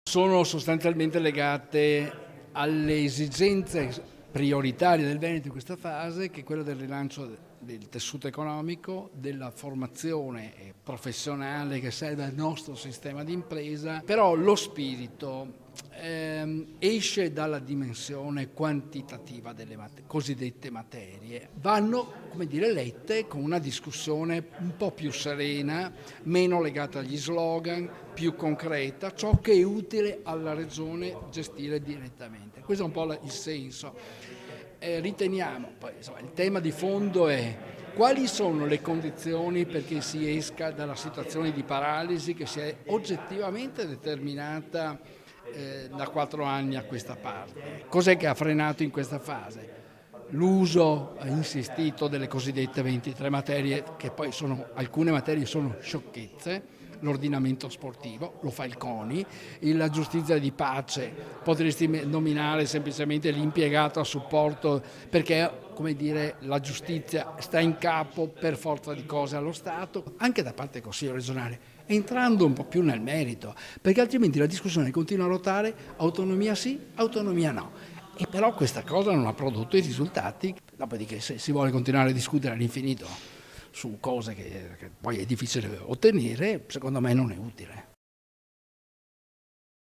Sono sostanzialmente legate alle esigenze prioritarie del Veneto in questa fase, che è quella del rilancio del tessuto economico, della formazione professionale che serve al nostro sistema di impresa, però lo spirito esce dalla dimensione quantitativa delle cosiddette materie, vanno, come dire, lette con una discussione un po' più serena, meno legata agli slogan, più concreta, ciò che è utile alla regione gestire direttamente. Questo è un po' il senso. Riteniamo, poi insomma, il tema di fondo è quali sono le condizioni perché si esca dalla situazione di paralisi che si è oggettivamente determinata da 4 anni a questa parte. Cos'è che ha frenato in questa fase? L'uso insistito delle cosiddette 23 materie, che poi alcune materie sono sciocchezze, l'ordinamento sportivo, lo fa il CONI, la giustizia di pace, potresti nominare semplicemente l'impiegato a supporto perché, come dire, la giustizia sta in capo per forza di cose allo Stato, anche da parte del Consiglio regionale, entrando un po' più nel merito, perché altrimenti la discussione continua a ruotare, autonomia sì, autonomia no. E però questa cosa non ha prodotto i risultati, dopodiché se si vuole continuare a discutere all'infinito su cose che poi è difficile ottenere, secondo me non è utile.